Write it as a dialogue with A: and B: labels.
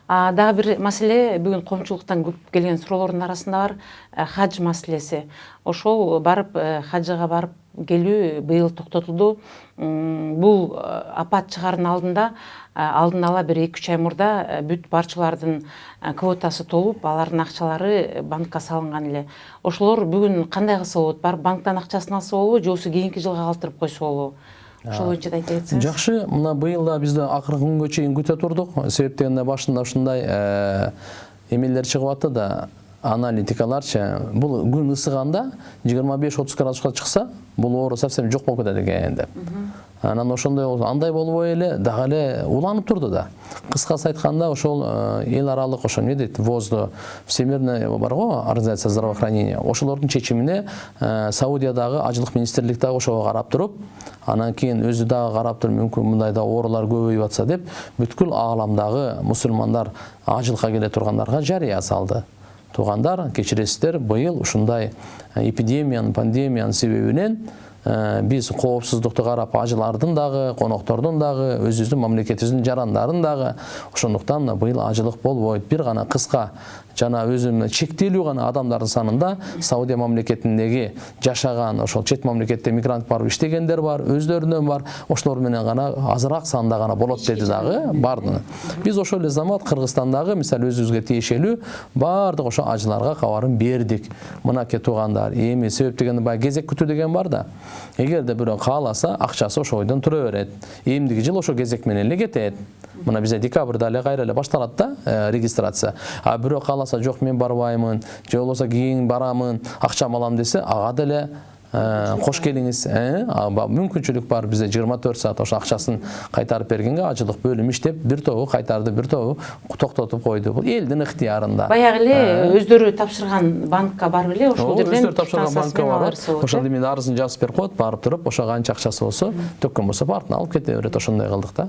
A: Дагы бир маселе бүгүн коомчулуктан көп келген суроолордун арасында бар хадж маселеси. Ошол барып хаджыга барып келүү быйыл токтотулду. Бул апат чыгаардын алдында алдын ала бир 2-3 ай мурда бүт барчылардын квотасы толуп, алардын акчалары банкка салынган эле. Ошолор бүгүн кандай кылса болот? Барып банктан акчасын алса болобу, же болбосо кийинки жылга калтырып койсо болобу? Ошол боюнча да айта кетсеңиз.
B: Жакшы, мына быйыл да биз акыркы күнгө чейин күтө турдук. Себеп дегенде башында ушундай эмелер чыгып атты да, аналитикаларчы, бул күн ысыганда 25-30 градуска чыкса, бул оору совсем жок болуп кетет экен деп. Анан ошондой андай болбой эле дагы эле уланып турду да. Кыскасы айтканда, ошол эл аралык ошо эмне дейт, ВОЗдо, Всемирный бар го, организация здравоохранения, ошолордун чечимине Саудиядагы ажылык министрлик дагы ошого карап туруп, анан кийин өзү дагы карап туруп, мүмкүн мындай да оорулар көбөйүп атса деп, бүткүл ааламдагы мусулмандар ажылыкка келе тургандарга жарыя салды. Туугандар, кечиресиздер, быйыл ушундай эпидемиянын, пандемиянын себебинен биз коопсуздукту карап, ажылардын дагы, коноктордун дагы, өзүбүздүн мамлекетибиздин жарандарын дагы, ошондуктан быйыл ажылык болбойт. Бир гана кыска жана өзүнүн чектелүү гана адамдардын санында Саудия мамлекетиндеги жашаган, ошол чет мамлекетте мигрант барып иштегендер бар, өздөрүнөн бар, ошолор менен гана азыраак санда гана болот деди дагы барды. Биз ошол эле замат Кыргызстандагы, мисалы өзүбүзгө тиешелүү баардык ошо ажыларга кабарын бердик. Мынакей туугандар, эми себеп дегенде баягы кезек күтүү деген бар да. Эгерде бирөө кааласа, акчасы ошо бойдон тура берет. Эмдиги жыл ошо кезек менен эле кетет. Мына бизде декабрда эле кайра эле башталат да регистрация. А бирөө кааласа, жок мен барбаймын, же болбосо кийин барамын, акчам алам десе, ага деле кош келиңиз. Мүмкүнчүлүк бар, бизде 24 саат ошо акчасын кайтарып бергенге ажылык бөлүм иштеп, бир тобу кайтарды, бир тобу токтотуп койду. Бул элдин ыктыярында.
A: Баягы эле өздөрү тапшырган банкка барып эле ошол жерден
B: өздөрү тапшырган банкка барып, ошол эми арызын жазып берип коет, барып туруп, ошо канча акчасы болсо, төккөн болсо бартын алып кете берет. Ошондой кылдык да.